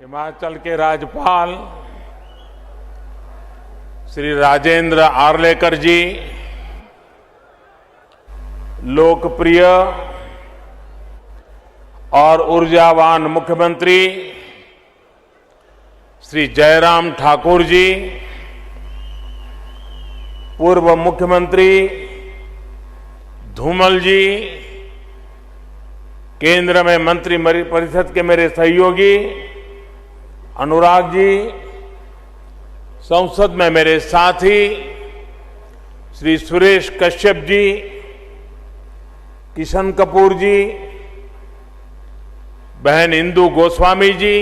हिमाचल के राज्यपाल श्री राजेंद्र आर्लेकर जी, लोकप्रिय और ऊर्जावान मुख्यमंत्री श्री जयराम ठाकुर जी, पूर्व मुख्यमंत्री धूमल जी, केंद्र में मंत्रिपरिषद के मेरे सहयोगी अनुराग जी, संसद में मेरे साथी श्री सुरेश कश्यप जी, किशन कपूर जी, बहन इंदु गोस्वामी जी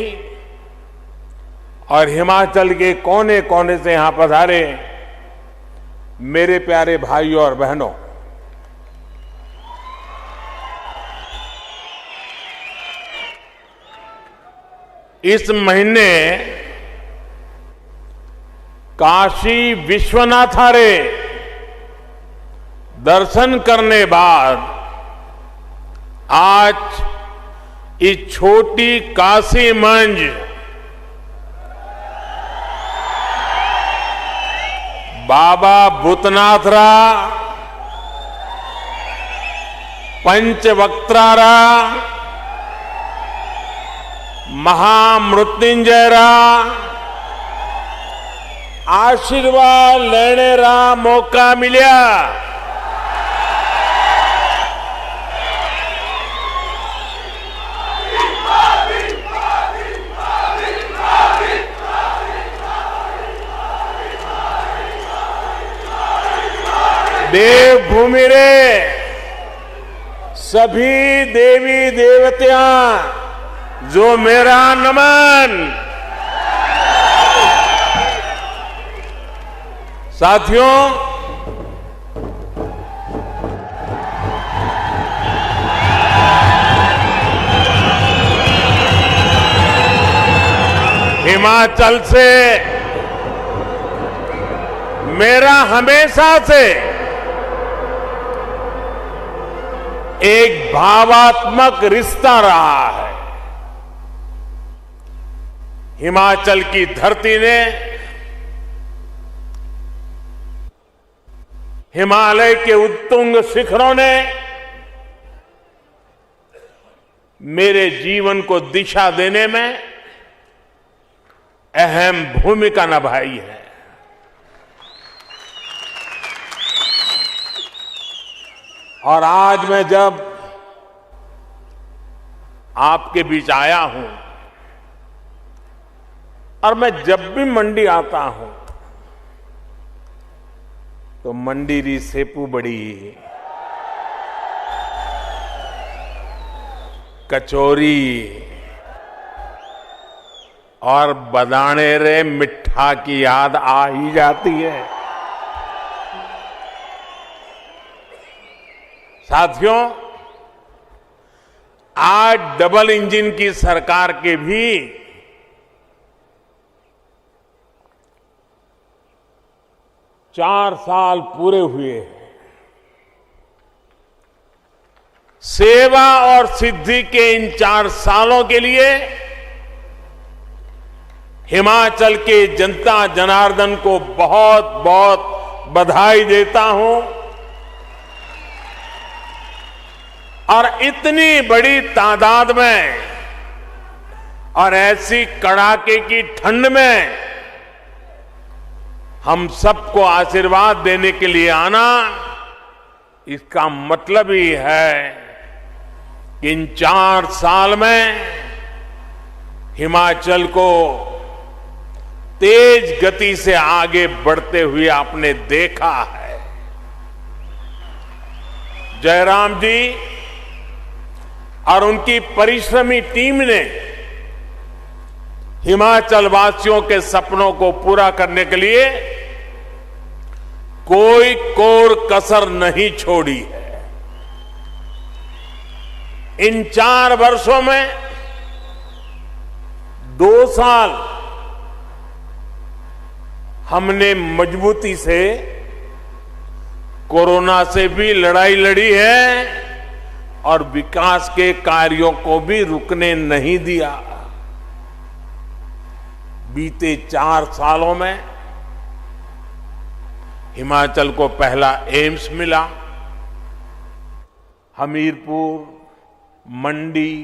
और हिमाचल के कोने कोने से यहां पधारे मेरे प्यारे भाइयों और बहनों, इस महीने काशी विश्वनाथारे दर्शन करने बाद आज इस छोटी काशी मंज बाबा भूतनाथरा, पंचवक्त्रारा, महामृत्युंजयरा आशीर्वाद लेने रा मौका मिलिया। देवभूमि रे सभी देवी देवतियां जो मेरा नमन। साथियों, हिमाचल से मेरा हमेशा से एक भावात्मक रिश्ता रहा है। हिमाचल की धरती ने हिमालय के उत्तुंग शिखरों ने मेरे जीवन को दिशा देने में अहम भूमिका निभाई है। और आज मैं जब आपके बीच आया हूं और मैं जब भी मंडी आता हूं तो मंडी री सेपू बड़ी, कचौरी और बदाने रे मिठा की याद आ ही जाती है। साथियों, आज डबल इंजन की सरकार के भी 4 साल पूरे हुए हैं। सेवा और सिद्धि के इन 4 सालों के लिए हिमाचल के जनता जनार्दन को बहुत बहुत बधाई देता हूं। और इतनी बड़ी तादाद में और ऐसी कड़ाके की ठंड में हम सबको आशीर्वाद देने के लिए आना, इसका मतलब ही है कि इन 4 साल में हिमाचल को तेज गति से आगे बढ़ते हुए आपने देखा है। जयराम जी और उनकी परिश्रमी टीम ने हिमाचल वासियों के सपनों को पूरा करने के लिए कोई कोर कसर नहीं छोड़ी है। इन 4 वर्षों में 2 साल हमने मजबूती से कोरोना से भी लड़ाई लड़ी है और विकास के कार्यों को भी रुकने नहीं दिया। बीते 4 सालों में हिमाचल को पहला एम्स मिला। हमीरपुर, मंडी,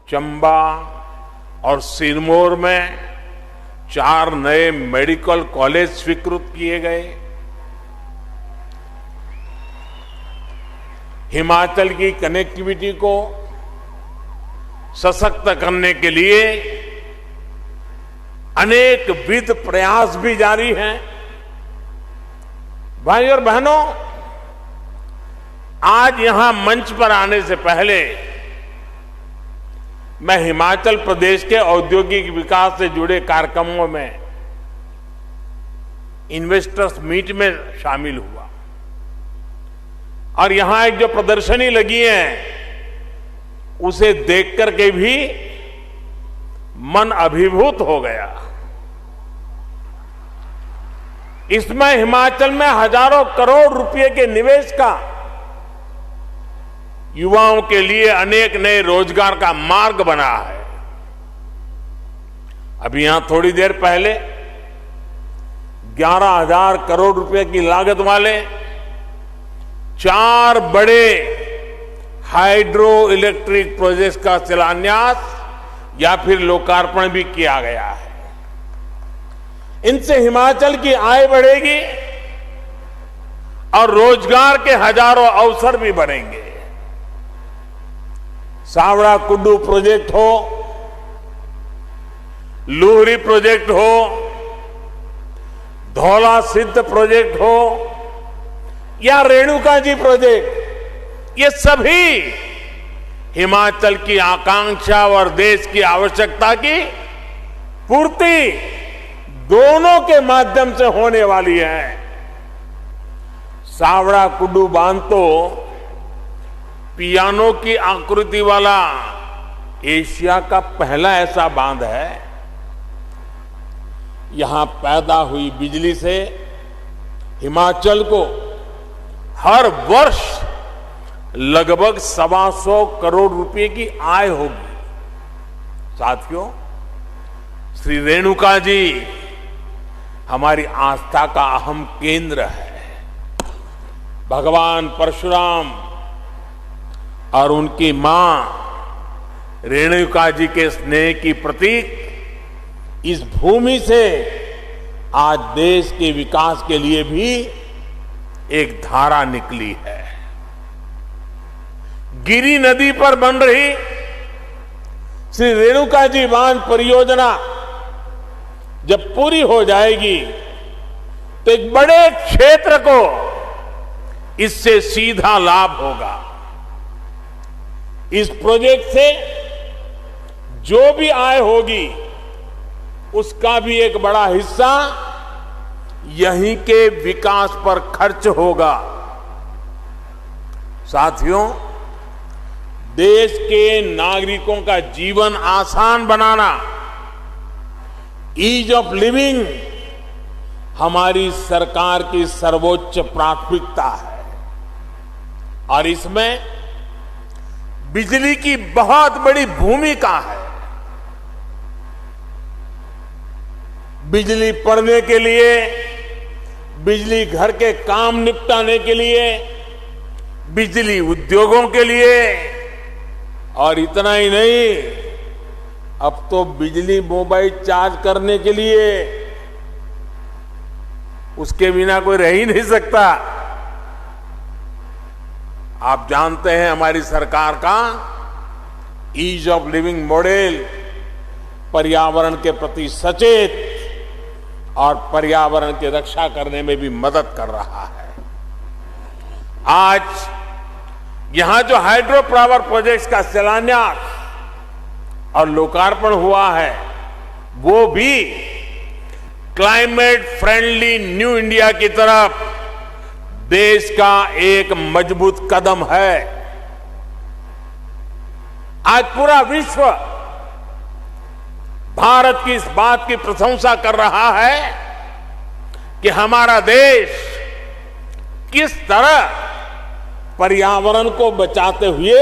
चंबा और सिरमौर में 4 नए मेडिकल कॉलेज स्वीकृत किए गए। हिमाचल की कनेक्टिविटी को सशक्त करने के लिए अनेक विध प्रयास भी जारी हैं। भाई और बहनों, आज यहां मंच पर आने से पहले मैं हिमाचल प्रदेश के औद्योगिक विकास से जुड़े कार्यक्रमों में इन्वेस्टर्स मीट में शामिल हुआ और यहां एक जो प्रदर्शनी लगी है उसे देख करके भी मन अभिभूत हो गया। इसमें हिमाचल में हजारों करोड़ रुपए के निवेश का, युवाओं के लिए अनेक नए रोजगार का मार्ग बना है। अभी यहां थोड़ी देर पहले 11,000 करोड़ रुपए की लागत वाले 4 बड़े हाइड्रो इलेक्ट्रिक प्रोजेक्ट का शिलान्यास या फिर लोकार्पण भी किया गया है। इनसे हिमाचल की आय बढ़ेगी और रोजगार के हजारों अवसर भी बढ़ेंगे। सावड़ा कुड्डू प्रोजेक्ट हो, लूहरी प्रोजेक्ट हो, धौला सिद्ध प्रोजेक्ट हो या रेणुका जी प्रोजेक्ट, ये सभी हिमाचल की आकांक्षा और देश की आवश्यकता की पूर्ति दोनों के माध्यम से होने वाली है। सावड़ा कुड्डू बांध तो पियानो की आकृति वाला एशिया का पहला ऐसा बांध है। यहां पैदा हुई बिजली से हिमाचल को हर वर्ष लगभग 125 करोड़ रुपए की आय होगी। साथियों, श्री रेणुका जी हमारी आस्था का अहम केंद्र है। भगवान परशुराम और उनकी मां रेणुका जी के स्नेह की प्रतीक इस भूमि से आज देश के विकास के लिए भी एक धारा निकली है। गिरी नदी पर बन रही श्री रेणुका जी बांध परियोजना जब पूरी हो जाएगी तो एक बड़े क्षेत्र को इससे सीधा लाभ होगा। इस प्रोजेक्ट से जो भी आय होगी उसका भी एक बड़ा हिस्सा यहीं के विकास पर खर्च होगा। साथियों, देश के नागरिकों का जीवन आसान बनाना, ईज ऑफ लिविंग हमारी सरकार की सर्वोच्च प्राथमिकता है और इसमें बिजली की बहुत बड़ी भूमिका है। बिजली पड़ने के लिए, बिजली घर के काम निपटाने के लिए, बिजली उद्योगों के लिए, और इतना ही नहीं, अब तो बिजली मोबाइल चार्ज करने के लिए, उसके बिना कोई रह ही नहीं सकता। आप जानते हैं हमारी सरकार का ईज ऑफ लिविंग मॉडल पर्यावरण के प्रति सचेत और पर्यावरण की रक्षा करने में भी मदद कर रहा है। आज यहां जो हाइड्रो पावर प्रोजेक्ट्स का शिलान्यास और लोकार्पण हुआ है वो भी क्लाइमेट फ्रेंडली न्यू इंडिया की तरफ देश का एक मजबूत कदम है। आज पूरा विश्व भारत की इस बात की प्रशंसा कर रहा है कि हमारा देश किस तरह पर्यावरण को बचाते हुए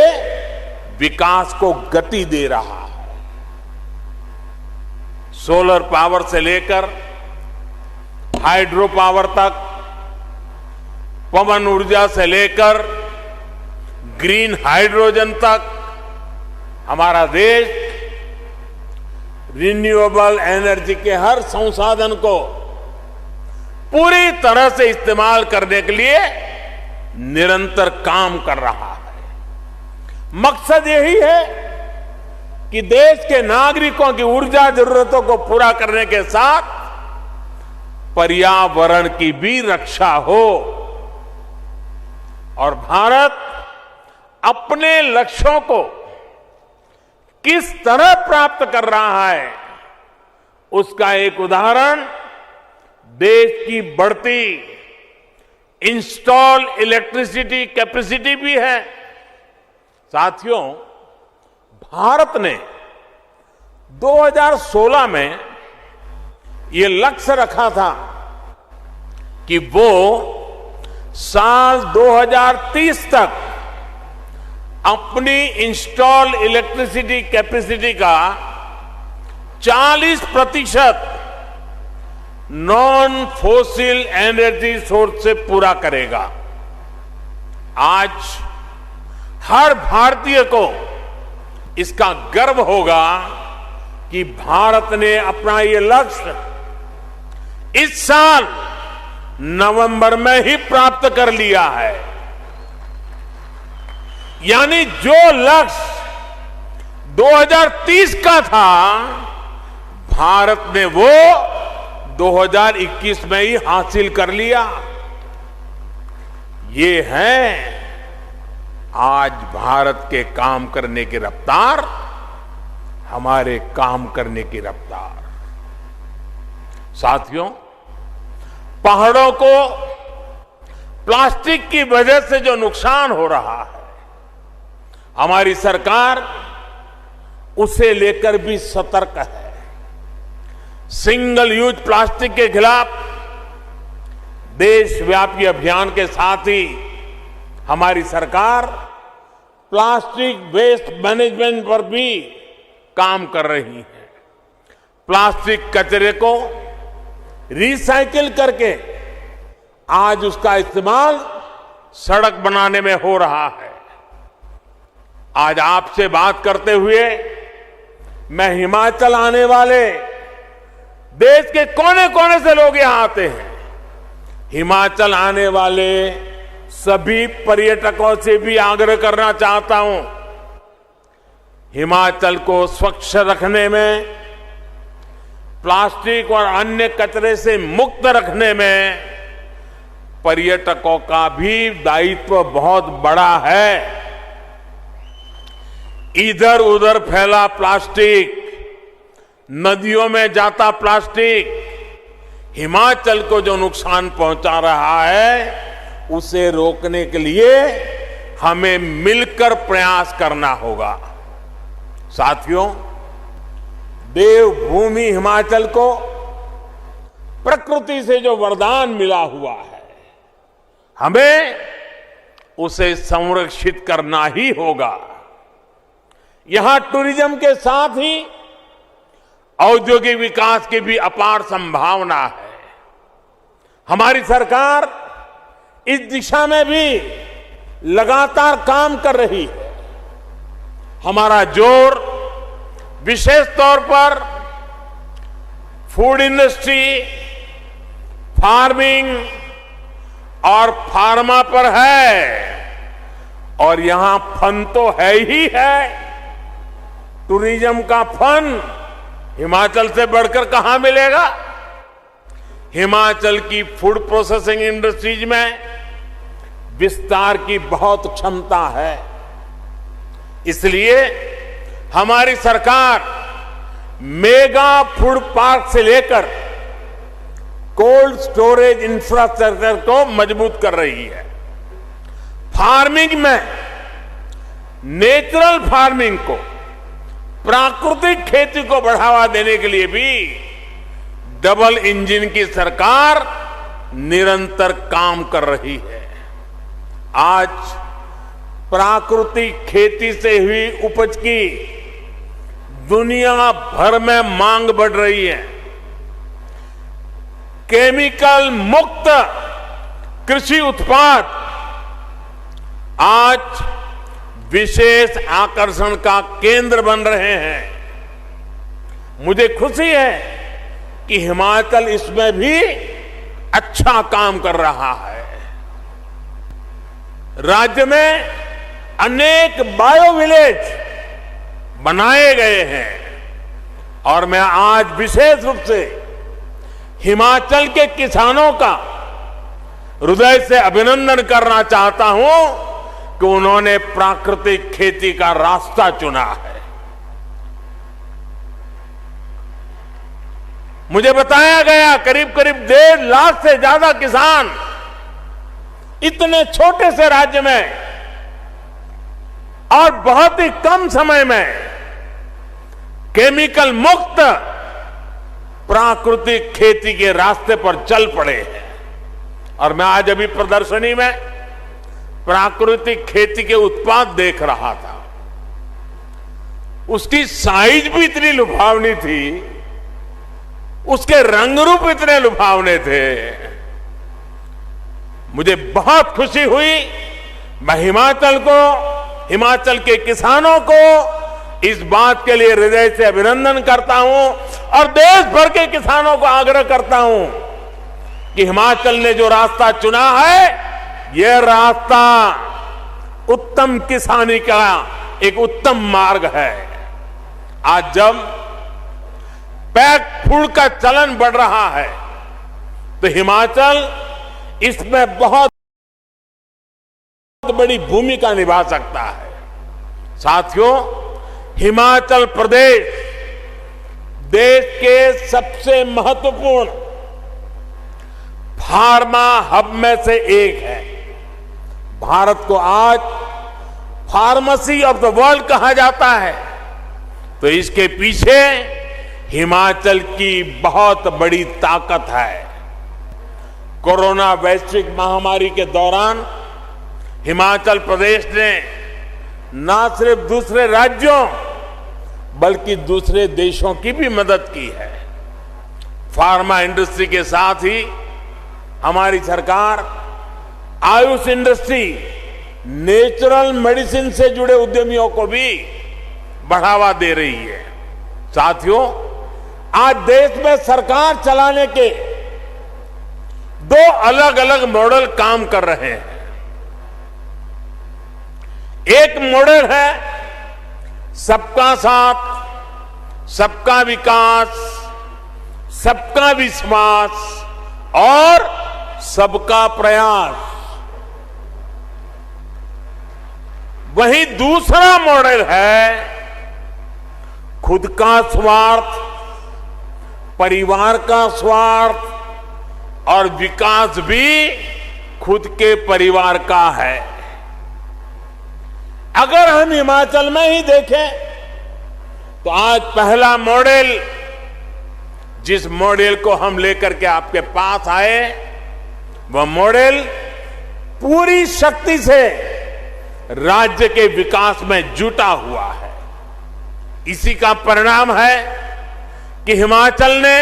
विकास को गति दे रहा है। सोलर पावर से लेकर हाइड्रो पावर तक, पवन ऊर्जा से लेकर ग्रीन हाइड्रोजन तक हमारा देश रिन्यूएबल एनर्जी के हर संसाधन को पूरी तरह से इस्तेमाल करने के लिए निरंतर काम कर रहा है। मकसद यही है कि देश के नागरिकों की ऊर्जा जरूरतों को पूरा करने के साथ पर्यावरण की भी रक्षा हो और भारत अपने लक्ष्यों को किस तरह प्राप्त कर रहा है उसका एक उदाहरण देश की बढ़ती इंस्टॉल इलेक्ट्रिसिटी कैपेसिटी भी है। साथियों, भारत ने 2016 में ये लक्ष्य रखा था कि वो साल 2030 तक अपनी इंस्टॉल इलेक्ट्रिसिटी कैपेसिटी का 40% नॉन फोसिल एनर्जी सोर्स से पूरा करेगा। आज हर भारतीय को इसका गर्व होगा कि भारत ने अपना ये लक्ष्य इस साल नवंबर में ही प्राप्त कर लिया है। यानी जो लक्ष्य 2030 का था, भारत ने वो 2021 में ही हासिल कर लिया। ये है आज भारत के काम करने की रफ्तार, हमारे काम करने की रफ्तार। साथियों, पहाड़ों को प्लास्टिक की वजह से जो नुकसान हो रहा है, हमारी सरकार उसे लेकर भी सतर्क है। सिंगल यूज प्लास्टिक के खिलाफ देशव्यापी अभियान के साथ ही हमारी सरकार प्लास्टिक वेस्ट मैनेजमेंट पर भी काम कर रही है। प्लास्टिक कचरे को रिसाइकिल करके आज उसका इस्तेमाल सड़क बनाने में हो रहा है। आज आपसे बात करते हुए मैं हिमाचल आने वाले देश के कोने कोने से लोग यहां आते हैं। हिमाचल आने वाले सभी पर्यटकों से भी आग्रह करना चाहता हूं, हिमाचल को स्वच्छ रखने में, प्लास्टिक और अन्य कचरे से मुक्त रखने में पर्यटकों का भी दायित्व बहुत बड़ा है। इधर उधर फैला प्लास्टिक, नदियों में जाता प्लास्टिक हिमाचल को जो नुकसान पहुंचा रहा है, उसे रोकने के लिए हमें मिलकर प्रयास करना होगा। साथियों, देवभूमि हिमाचल को प्रकृति से जो वरदान मिला हुआ है, हमें उसे संरक्षित करना ही होगा। यहां टूरिज्म के साथ ही औद्योगिक विकास की भी अपार संभावना है। हमारी सरकार इस दिशा में भी लगातार काम कर रही है। हमारा जोर विशेष तौर पर फूड इंडस्ट्री, फार्मिंग और फार्मा पर है, और यहां फन तो है ही है। टूरिज्म का फन हिमाचल से बढ़कर कहां मिलेगा। हिमाचल की फूड प्रोसेसिंग इंडस्ट्रीज में विस्तार की बहुत क्षमता है। इसलिए हमारी सरकार मेगा फूड पार्क से लेकर कोल्ड स्टोरेज इंफ्रास्ट्रक्चर को मजबूत कर रही है। फार्मिंग में नेचुरल फार्मिंग को, प्राकृतिक खेती को बढ़ावा देने के लिए भी डबल इंजन की सरकार निरंतर काम कर रही है। आज प्राकृतिक खेती से हुई उपज की दुनिया भर में मांग बढ़ रही है। केमिकल मुक्त कृषि उत्पाद आज विशेष आकर्षण का केंद्र बन रहे हैं। मुझे खुशी है कि हिमाचल इसमें भी अच्छा काम कर रहा है। राज्य में अनेक बायो विलेज बनाए गए हैं और मैं आज विशेष रूप से हिमाचल के किसानों का हृदय से अभिनंदन करना चाहता हूं कि उन्होंने प्राकृतिक खेती का रास्ता चुना है। मुझे बताया गया करीब करीब 1.5 लाख से ज्यादा किसान इतने छोटे से राज्य में और बहुत ही कम समय में केमिकल मुक्त प्राकृतिक खेती के रास्ते पर चल पड़े हैं। और मैं आज अभी प्रदर्शनी में प्राकृतिक खेती के उत्पाद देख रहा था। उसकी साइज भी इतनी लुभावनी थी, उसके रंग रूप इतने लुभावने थे। मुझे बहुत खुशी हुई। मैं हिमाचल के किसानों को इस बात के लिए हृदय से अभिनंदन करता हूं और देश भर के किसानों को आग्रह करता हूं कि हिमाचल ने जो रास्ता चुना है, यह रास्ता उत्तम किसानी का एक उत्तम मार्ग है। आज जब पैक फूड का चलन बढ़ रहा है तो हिमाचल इसमें बहुत बड़ी भूमिका निभा सकता है। साथियों, हिमाचल प्रदेश देश के सबसे महत्वपूर्ण फार्मा हब में से एक है। भारत को आज फार्मेसी ऑफ द वर्ल्ड कहा जाता है, तो इसके पीछे हिमाचल की बहुत बड़ी ताकत है। कोरोना वैश्विक महामारी के दौरान हिमाचल प्रदेश ने न सिर्फ दूसरे राज्यों बल्कि दूसरे देशों की भी मदद की है। फार्मा इंडस्ट्री के साथ ही हमारी सरकार आयुष इंडस्ट्री, नेचुरल मेडिसिन से जुड़े उद्यमियों को भी बढ़ावा दे रही है। साथियों, आज देश में सरकार चलाने के 2 अलग अलग मॉडल काम कर रहे हैं। एक मॉडल है सबका साथ, सबका विकास, सबका विश्वास और सबका प्रयास। वहीं दूसरा मॉडल है खुद का स्वार्थ, परिवार का स्वार्थ और विकास भी खुद के परिवार का है। अगर हम हिमाचल में ही देखें तो आज पहला मॉडल, जिस मॉडल को हम लेकर के आपके पास आए, वह मॉडल पूरी शक्ति से राज्य के विकास में जुटा हुआ है। इसी का परिणाम है कि हिमाचल ने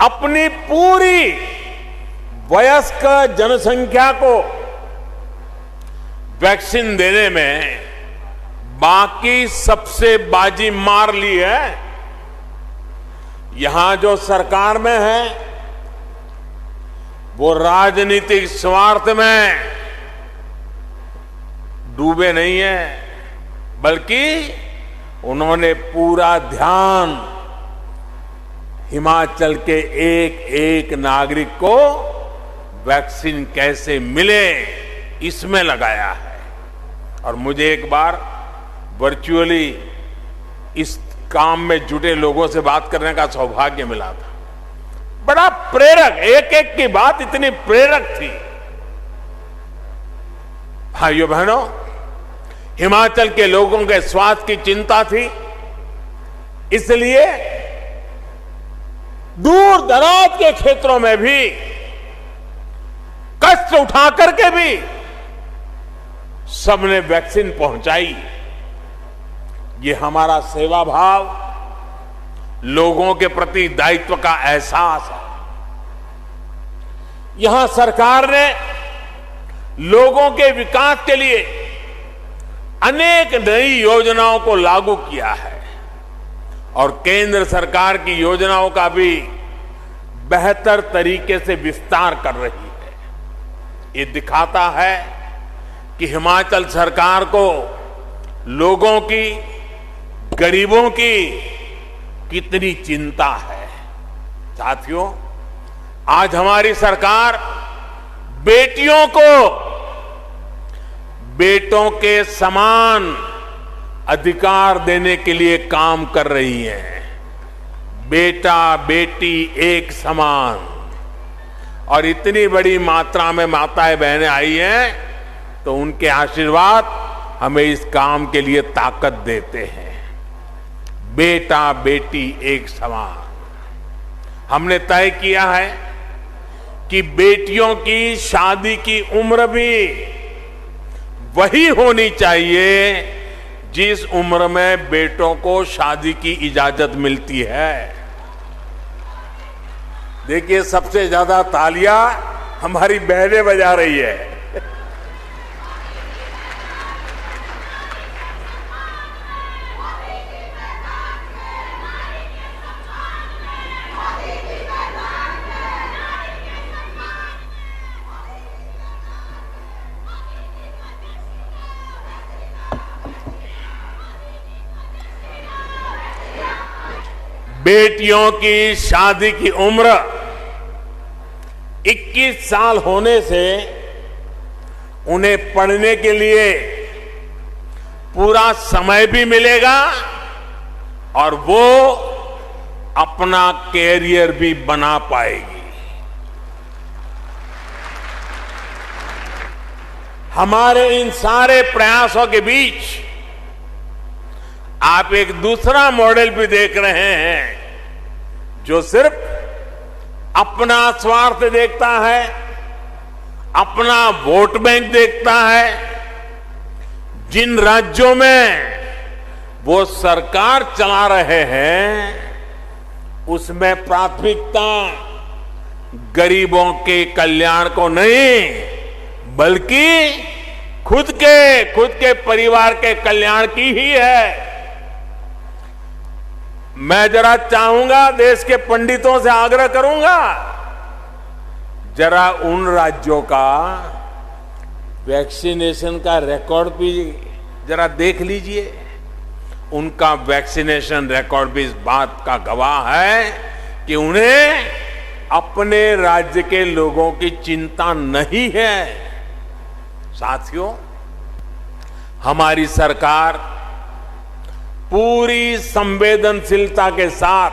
अपनी पूरी वयस्क जनसंख्या को वैक्सीन देने में बाकी सबसे बाजी मार ली है। यहां जो सरकार में है वो राजनीतिक स्वार्थ में डूबे नहीं है, बल्कि उन्होंने पूरा ध्यान हिमाचल के एक एक नागरिक को वैक्सीन कैसे मिले इसमें लगाया है। और मुझे एक बार वर्चुअली इस काम में जुटे लोगों से बात करने का सौभाग्य मिला था। बड़ा प्रेरक, एक एक की बात इतनी प्रेरक थी। भाइयों बहनों, हिमाचल के लोगों के स्वास्थ्य की चिंता थी, इसलिए दूर दराज के क्षेत्रों में भी कष्ट उठा करके भी सबने वैक्सीन पहुंचाई। ये हमारा सेवा भाव, लोगों के प्रति दायित्व का एहसास है। यहां सरकार ने लोगों के विकास के लिए अनेक नई योजनाओं को लागू किया है और केंद्र सरकार की योजनाओं का भी बेहतर तरीके से विस्तार कर रही है। ये दिखाता है कि हिमाचल सरकार को लोगों की, गरीबों की कितनी चिंता है। साथियों, आज हमारी सरकार बेटियों को बेटों के समान अधिकार देने के लिए काम कर रही है। बेटा बेटी एक समान, और इतनी बड़ी मात्रा में माताएं बहनें आई हैं तो उनके आशीर्वाद हमें इस काम के लिए ताकत देते हैं। बेटा बेटी एक समान। हमने तय किया है कि बेटियों की शादी की उम्र भी वही होनी चाहिए जिस उम्र में बेटों को शादी की इजाजत मिलती है। देखिए, सबसे ज्यादा तालियां हमारी बहनें बजा रही है। बेटियों की शादी की उम्र 21 साल होने से उन्हें पढ़ने के लिए पूरा समय भी मिलेगा और वो अपना कैरियर भी बना पाएगी। हमारे इन सारे प्रयासों के बीच आप एक दूसरा मॉडल भी देख रहे हैं जो सिर्फ अपना स्वार्थ देखता है, अपना वोट बैंक देखता है। जिन राज्यों में वो सरकार चला रहे हैं उसमें प्राथमिकता गरीबों के कल्याण को नहीं बल्कि खुद के परिवार के कल्याण की ही है। मैं जरा चाहूंगा, देश के पंडितों से आग्रह करूंगा, जरा उन राज्यों का वैक्सीनेशन का रिकॉर्ड भी जरा देख लीजिए। उनका वैक्सीनेशन रिकॉर्ड भी इस बात का गवाह है कि उन्हें अपने राज्य के लोगों की चिंता नहीं है। साथियों, हमारी सरकार पूरी संवेदनशीलता के साथ,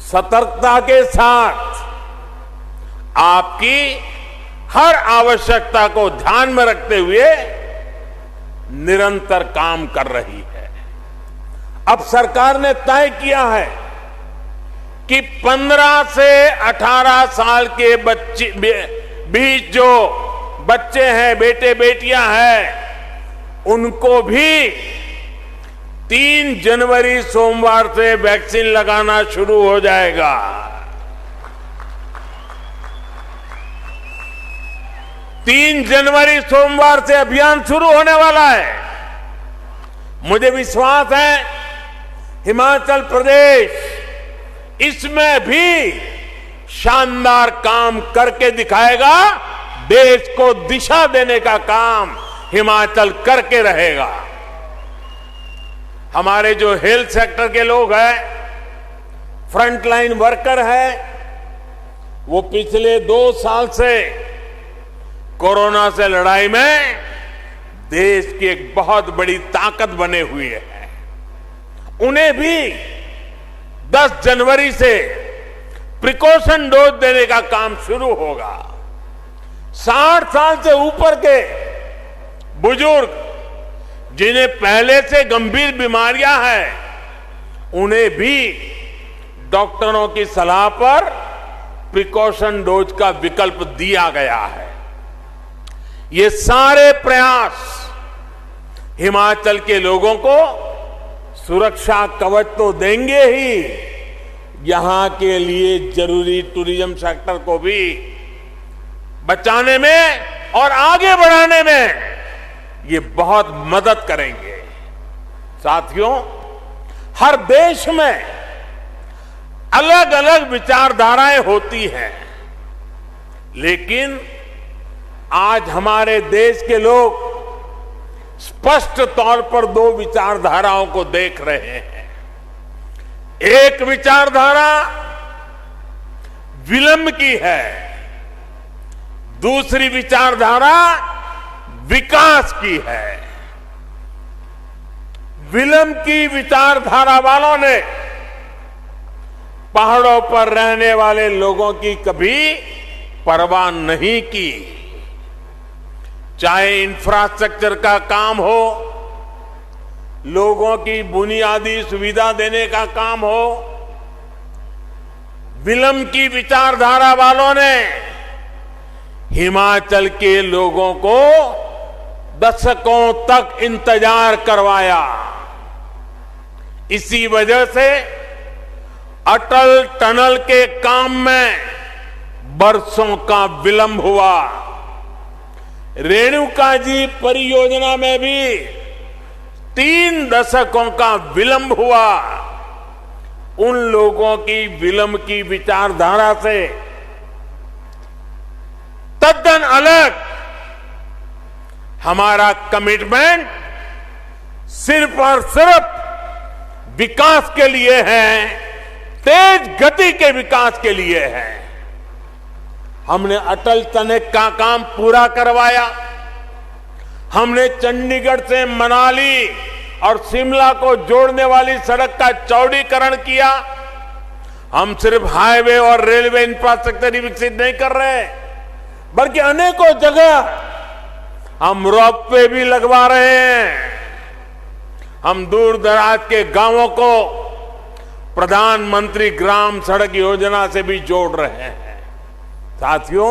सतर्कता के साथ आपकी हर आवश्यकता को ध्यान में रखते हुए निरंतर काम कर रही है। अब सरकार ने तय किया है कि 15 से 18 साल के बच्चे बीच जो बच्चे हैं, बेटे बेटियां हैं, उनको भी 3 जनवरी सोमवार से वैक्सीन लगाना शुरू हो जाएगा। 3 जनवरी सोमवार से अभियान शुरू होने वाला है। मुझे विश्वास है हिमाचल प्रदेश इसमें भी शानदार काम करके दिखाएगा। देश को दिशा देने का काम हिमाचल करके रहेगा। हमारे जो हेल्थ सेक्टर के लोग हैं, फ्रंटलाइन वर्कर हैं, वो पिछले 2 साल से कोरोना से लड़ाई में देश की एक बहुत बड़ी ताकत बने हुए हैं। उन्हें भी 10 जनवरी से प्रिकॉशन डोज देने का काम शुरू होगा। 60 साल से ऊपर के बुजुर्ग जिन्हें पहले से गंभीर बीमारियां हैं, उन्हें भी डॉक्टरों की सलाह पर प्रिकॉशन डोज का विकल्प दिया गया है। ये सारे प्रयास हिमाचल के लोगों को सुरक्षा कवच तो देंगे ही, यहां के लिए जरूरी टूरिज्म सेक्टर को भी बचाने में और आगे बढ़ाने में ये बहुत मदद करेंगे। साथियों, हर देश में अलग अलग विचारधाराएं होती हैं, लेकिन आज हमारे देश के लोग स्पष्ट तौर पर दो विचारधाराओं को देख रहे हैं। एक विचारधारा विलंब की है, दूसरी विचारधारा विकास की है। विलंब की विचारधारा वालों ने पहाड़ों पर रहने वाले लोगों की कभी परवाह नहीं की, चाहे इंफ्रास्ट्रक्चर का काम हो, लोगों की बुनियादी सुविधा देने का काम हो। विलंब की विचारधारा वालों ने हिमाचल के लोगों को दशकों तक इंतजार करवाया। इसी वजह से अटल टनल के काम में बरसों का विलंब हुआ। रेणुका जी परियोजना में भी 3 दशकों का विलंब हुआ। उन लोगों की विलंब की विचारधारा से तद्दन अलग हमारा कमिटमेंट सिर्फ और सिर्फ विकास के लिए है, तेज गति के विकास के लिए है। हमने अटल टनल का काम पूरा करवाया। हमने चंडीगढ़ से मनाली और शिमला को जोड़ने वाली सड़क का चौड़ीकरण किया। हम सिर्फ हाईवे और रेलवे इंफ्रास्ट्रक्चर ही विकसित नहीं कर रहे, बल्कि अनेकों जगह हम रोपवे भी लगवा रहे हैं। हम दूर दराज के गांवों को प्रधानमंत्री ग्राम सड़क योजना से भी जोड़ रहे हैं। साथियों,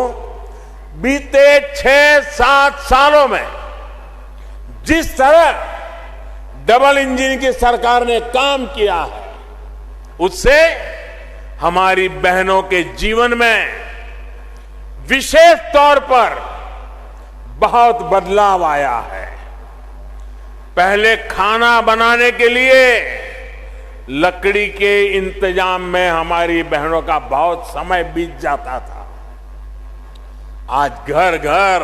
बीते 6-7 सालों में जिस तरह डबल इंजन की सरकार ने काम किया है, उससे हमारी बहनों के जीवन में विशेष तौर पर बहुत बदलाव आया है। पहले खाना बनाने के लिए लकड़ी के इंतजाम में हमारी बहनों का बहुत समय बीत जाता था। आज घर घर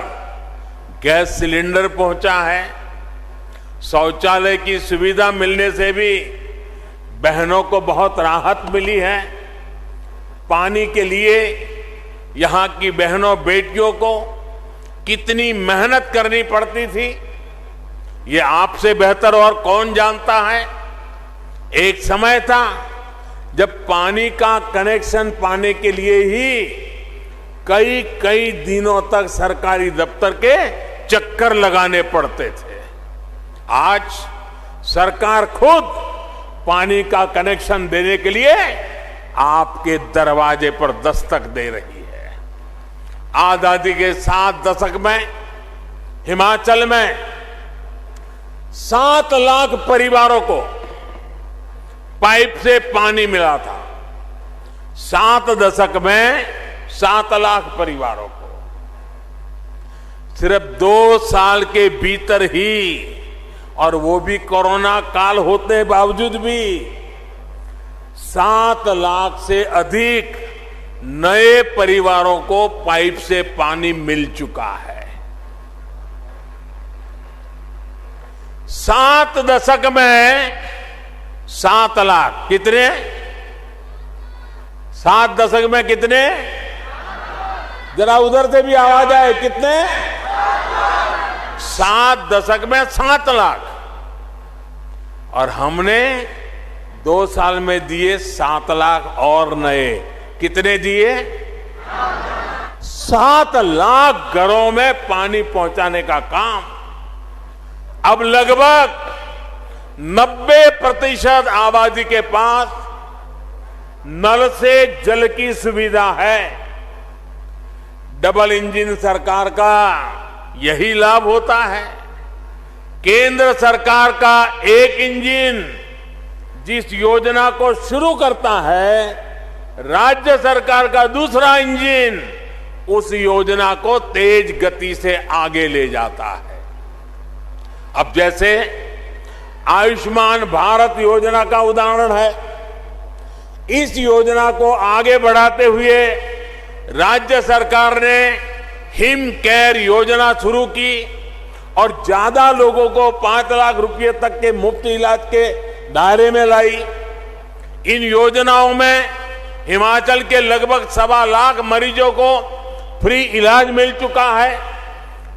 गैस सिलेंडर पहुंचा है। शौचालय की सुविधा मिलने से भी बहनों को बहुत राहत मिली है। पानी के लिए यहां की बहनों बेटियों को कितनी मेहनत करनी पड़ती थी, ये आपसे बेहतर और कौन जानता है। एक समय था जब पानी का कनेक्शन पाने के लिए ही कई दिनों तक सरकारी दफ्तर के चक्कर लगाने पड़ते थे। आज सरकार खुद पानी का कनेक्शन देने के लिए आपके दरवाजे पर दस्तक दे रही है। आजादी के 7 दशक में हिमाचल में 7 लाख परिवारों को पाइप से पानी मिला था। 7 दशक में 7 लाख परिवारों को। सिर्फ 2 साल के भीतर ही, और वो भी कोरोना काल होते बावजूद भी, 7 लाख से अधिक नए परिवारों को पाइप से पानी मिल चुका है। 7 दशक में 7 लाख कितने? 7 दशक में कितने? जरा उधर से भी आवाज आए, कितने? 7 दशक में 7 लाख। और हमने 2 साल में दिए 7 लाख और नए। कितने दिए? 7 लाख घरों में पानी पहुंचाने का काम। अब लगभग 90% आबादी के पास नल से जल की सुविधा है। डबल इंजन सरकार का यही लाभ होता है। केंद्र सरकार का एक इंजन जिस योजना को शुरू करता है, राज्य सरकार का दूसरा इंजन उस योजना को तेज गति से आगे ले जाता है। अब जैसे आयुष्मान भारत योजना का उदाहरण है, इस योजना को आगे बढ़ाते हुए राज्य सरकार ने हिम केयर योजना शुरू की और ज्यादा लोगों को 5 लाख रुपए तक के मुफ्त इलाज के दायरे में लाई। इन योजनाओं में हिमाचल के लगभग 1.25 लाख मरीजों को फ्री इलाज मिल चुका है।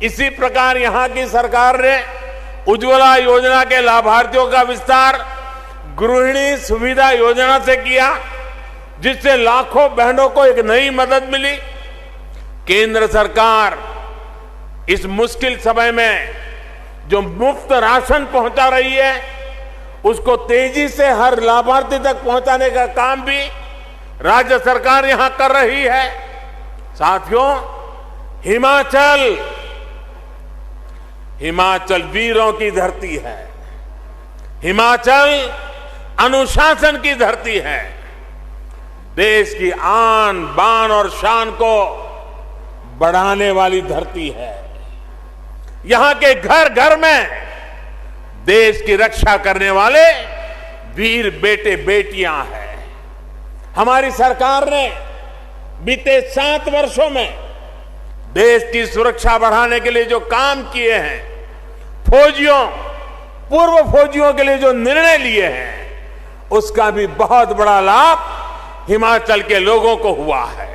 इसी प्रकार यहां की सरकार ने उज्ज्वला योजना के लाभार्थियों का विस्तार गृहिणी सुविधा योजना से किया, जिससे लाखों बहनों को एक नई मदद मिली। केंद्र सरकार इस मुश्किल समय में जो मुफ्त राशन पहुंचा रही है, उसको तेजी से हर लाभार्थी तक पहुंचाने का काम भी राज्य सरकार यहां कर रही है। साथियों, हिमाचल वीरों की धरती है। हिमाचल अनुशासन की धरती है। देश की आन बान और शान को बढ़ाने वाली धरती है। यहां के घर घर में देश की रक्षा करने वाले वीर बेटे बेटियां हैं। हमारी सरकार ने बीते 7 वर्षों में देश की सुरक्षा बढ़ाने के लिए जो काम किए हैं, पूर्व फौजियों के लिए जो निर्णय लिए हैं, उसका भी बहुत बड़ा लाभ हिमाचल के लोगों को हुआ है।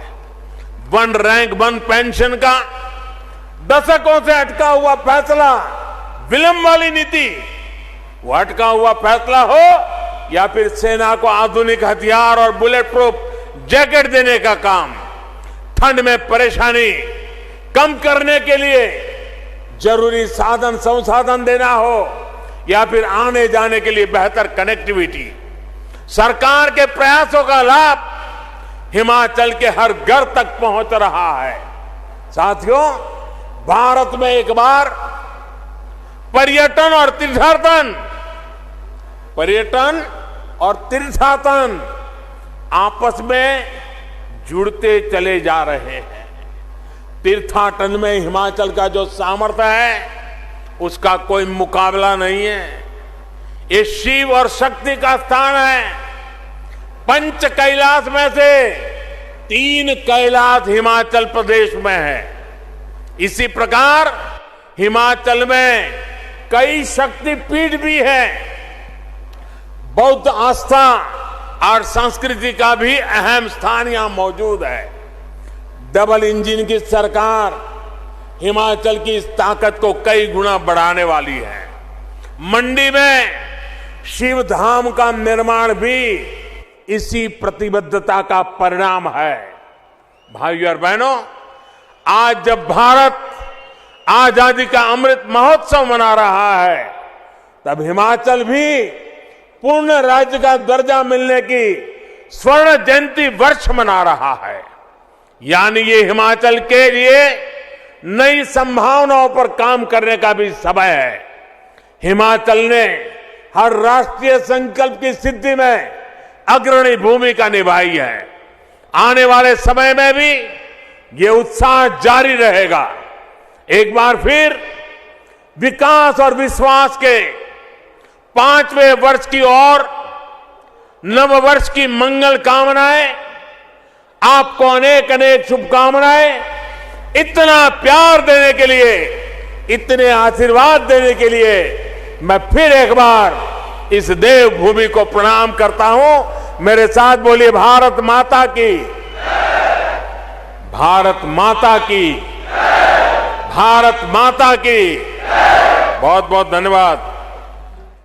1 रैंक 1 पेंशन का दशकों से अटका हुआ फैसला, विलंब वाली नीति, वो अटका हुआ फैसला हो या फिर सेना को आधुनिक हथियार और बुलेट प्रूफ जैकेट देने का काम, ठंड में परेशानी कम करने के लिए जरूरी साधन संसाधन देना हो या फिर आने जाने के लिए बेहतर कनेक्टिविटी, सरकार के प्रयासों का लाभ हिमाचल के हर घर तक पहुंच रहा है। साथियों, भारत में एक बार पर्यटन और तीर्थाटन आपस में जुड़ते चले जा रहे हैं। तीर्थाटन में हिमाचल का जो सामर्थ्य है, उसका कोई मुकाबला नहीं है। ये शिव और शक्ति का स्थान है। 5 कैलाश में से 3 कैलाश हिमाचल प्रदेश में है। इसी प्रकार हिमाचल में कई शक्तिपीठ भी है। बौद्ध आस्था और संस्कृति का भी अहम स्थान यहां मौजूद है। डबल इंजन की सरकार हिमाचल की इस ताकत को कई गुना बढ़ाने वाली है। मंडी में शिव धाम का निर्माण भी इसी प्रतिबद्धता का परिणाम है। भाइयों और बहनों, आज जब भारत आजादी का अमृत महोत्सव मना रहा है, तब हिमाचल भी पूर्ण राज्य का दर्जा मिलने की स्वर्ण जयंती वर्ष मना रहा है। यानी ये हिमाचल के लिए नई संभावनाओं पर काम करने का भी समय है। हिमाचल ने हर राष्ट्रीय संकल्प की सिद्धि में अग्रणी भूमिका निभाई है। आने वाले समय में भी ये उत्साह जारी रहेगा। एक बार फिर विकास और विश्वास के 5वें वर्ष की ओर नव वर्ष की मंगल कामनाएं, आपको अनेक अनेक शुभकामनाएं। इतना प्यार देने के लिए, इतने आशीर्वाद देने के लिए मैं फिर एक बार इस देवभूमि को प्रणाम करता हूं। मेरे साथ बोलिए, भारत माता की, भारत माता की, भारत माता की। बहुत बहुत धन्यवाद।